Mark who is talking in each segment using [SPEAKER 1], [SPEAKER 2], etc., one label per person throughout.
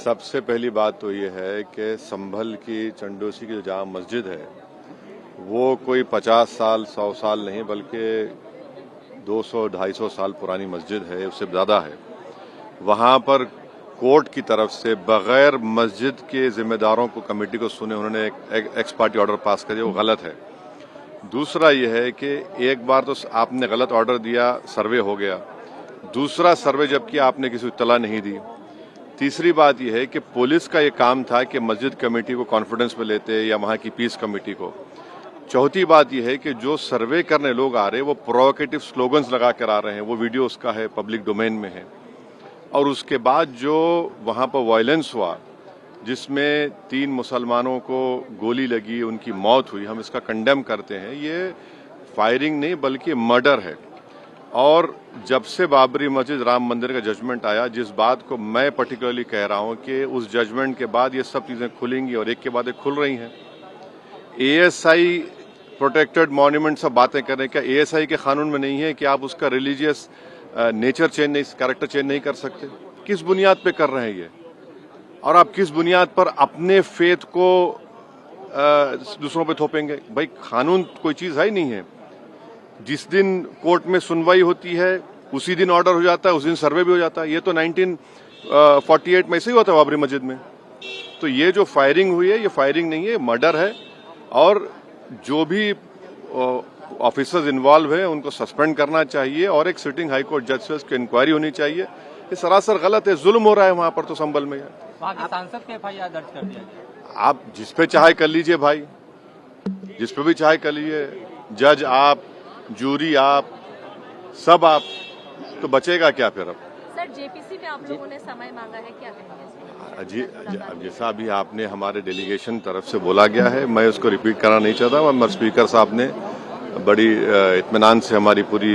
[SPEAKER 1] सबसे पहली बात तो ये है कि संभल की चंडोसी की जो जामा मस्जिद है वो कोई 50 साल 100 साल नहीं बल्कि 200-250 साल पुरानी मस्जिद है, उससे ज़्यादा है। वहाँ पर कोर्ट की तरफ से बगैर मस्जिद के जिम्मेदारों को कमेटी को सुने उन्होंने एक एक्स पार्टी ऑर्डर पास कर दिया, वो गलत है। दूसरा ये है कि एक बार तो आपने गलत ऑर्डर दिया, सर्वे हो गया। दूसरा सर्वे जबकि आपने किसी को इत्तला नहीं दी। तीसरी बात यह है कि पुलिस का ये काम था कि मस्जिद कमेटी को कॉन्फिडेंस में लेते या वहाँ की पीस कमेटी को। चौथी बात यह है कि जो सर्वे करने लोग आ रहे हैं वो प्रोवोकेटिव स्लोगन्स लगा कर आ रहे हैं, वो वीडियो उसका है, पब्लिक डोमेन में है। और उसके बाद जो वहाँ पर वायलेंस हुआ जिसमें 3 मुसलमानों को गोली लगी, उनकी मौत हुई, हम इसका कंडेम करते हैं। ये फायरिंग नहीं बल्कि मर्डर है। और जब से बाबरी मस्जिद राम मंदिर का जजमेंट आया, जिस बात को मैं पर्टिकुलरली कह रहा हूं कि उस जजमेंट के बाद ये सब चीजें खुलेंगी और एक के बाद एक खुल रही हैं। एएसआई प्रोटेक्टेड मॉन्यूमेंट सब बातें कर रहे हैं, क्या एएसआई के कानून में नहीं है कि आप उसका रिलीजियस नेचर चेंज नहीं, कैरेक्टर चेंज नहीं कर सकते? किस बुनियाद पे कर रहे हैं ये? और आप किस बुनियाद पर अपने फेथ को दूसरों पे थोपेंगे? भाई कानून कोई चीज है ही नहीं है। जिस दिन कोर्ट में सुनवाई होती है उसी दिन ऑर्डर हो जाता है, उस दिन सर्वे भी हो जाता है। ये तो 1948 में ऐसे ही होता है बाबरी मस्जिद में। तो ये जो फायरिंग हुई है ये फायरिंग नहीं है, मर्डर है। और जो भी ऑफिसर्स इन्वॉल्व है उनको सस्पेंड करना चाहिए और एक सिटिंग हाई कोर्ट जज से उसकी इंक्वायरी होनी चाहिए। ये सरासर गलत है, जुल्म हो रहा है वहां पर तो संभल में।
[SPEAKER 2] वहाँ के सांसद पे एफआईआर दर्ज कर दिया गया।
[SPEAKER 1] आप जिस पे चाहे कर लीजिए भाई, जिस पे भी चाहे कर लीजिए, जज आप, जूरी आप, सब आप, तो बचेगा क्या फिर? अब
[SPEAKER 3] सर जेपीसी में आप लोगों ने समय मांगा है, क्या कहेंगे?
[SPEAKER 1] जी, जैसा अभी आपने हमारे डेलीगेशन तरफ से बोला गया है, मैं उसको रिपीट करना नहीं चाहता। मगर स्पीकर साहब ने बड़ी इत्मीनान से हमारी पूरी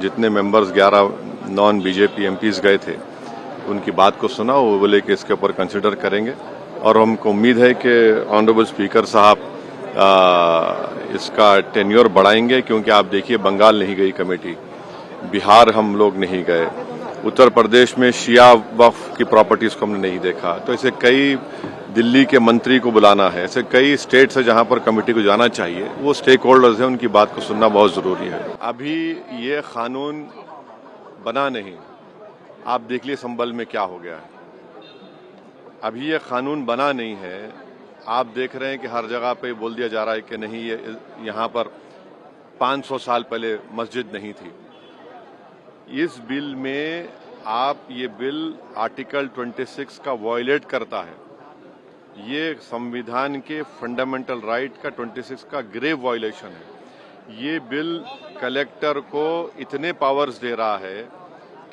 [SPEAKER 1] जितने मेंबर्स 11 नॉन बीजेपी एमपीज गए थे उनकी बात को सुना। वो बोले कि इसके ऊपर कंसिडर करेंगे और हमको उम्मीद है कि ऑनरेबल स्पीकर साहब इसका टेन्योर बढ़ाएंगे। क्योंकि आप देखिए बंगाल नहीं गई कमेटी, बिहार हम लोग नहीं गए, उत्तर प्रदेश में शिया वक्फ की प्रॉपर्टीज को हमने नहीं देखा। तो ऐसे कई, दिल्ली के मंत्री को बुलाना है, ऐसे कई स्टेट्स है जहां पर कमेटी को जाना चाहिए। वो स्टेक होल्डर्स हैं, उनकी बात को सुनना बहुत जरूरी है। अभी ये कानून बना नहीं, आप देख लिए संभल में क्या हो गया है। अभी ये कानून बना नहीं है। आप देख रहे हैं कि हर जगह पे बोल दिया जा रहा है कि नहीं, ये यहाँ पर 500 साल पहले मस्जिद नहीं थी। इस बिल में ये बिल आर्टिकल 26 का वायलेट करता है। ये संविधान के फंडामेंटल राइट का 26 का ग्रेव वायलेशन है। ये बिल कलेक्टर को इतने पावर्स दे रहा है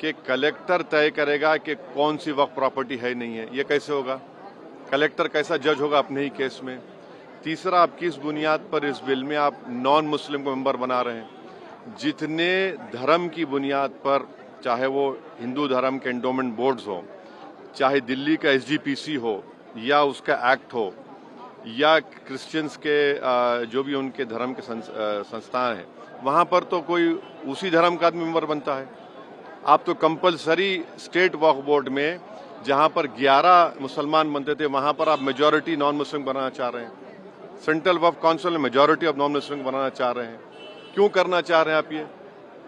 [SPEAKER 1] कि कलेक्टर तय करेगा कि कौन सी वक्फ प्रॉपर्टी है नहीं है। ये कैसे होगा? कलेक्टर कैसा जज होगा अपने ही केस में? तीसरा, आप किस बुनियाद पर इस बिल में आप नॉन मुस्लिम को मेंबर बना रहे हैं? जितने धर्म की बुनियाद पर, चाहे वो हिंदू धर्म के एंडोमेंट बोर्ड्स हो, चाहे दिल्ली का एसजीपीसी हो या उसका एक्ट हो, या क्रिश्चियंस के जो भी उनके धर्म के संस्थान हैं, वहां पर तो कोई उसी धर्म का आदमी मेंबर बनता है। आप तो कंपलसरी स्टेट वक्फ बोर्ड में जहां पर 11 मुसलमान बनते थे वहां पर आप मेजॉरिटी नॉन मुस्लिम बनाना चाह रहे हैं। सेंट्रल वक्फ काउंसिल में मेजॉरिटी ऑफ नॉन मुस्लिम बनाना चाह रहे हैं। क्यों करना चाह रहे हैं आप? ये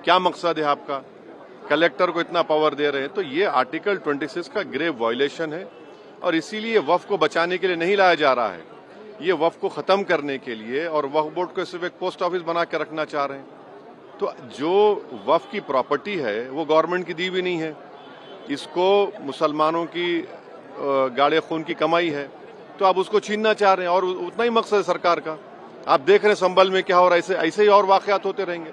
[SPEAKER 1] क्या मकसद है आपका? कलेक्टर को इतना पावर दे रहे हैं। तो ये आर्टिकल 26 का ग्रेव वायलेशन है और इसीलिए वक्फ को बचाने के लिए नहीं लाया जा रहा है। ये वक्फ को खत्म करने के लिए, और वक्फ बोर्ड को सिर्फ एक पोस्ट ऑफिस बना के रखना चाह रहे हैं। तो जो वक्फ की प्रॉपर्टी है वो गवर्नमेंट की दी भी नहीं है, इसको मुसलमानों की गाड़े खून की कमाई है, तो आप उसको छीनना चाह रहे हैं। और उतना ही मकसद है सरकार का। आप देख रहे हैं संभल में क्या हो रहा है, ऐसे ही और वाकयात होते रहेंगे।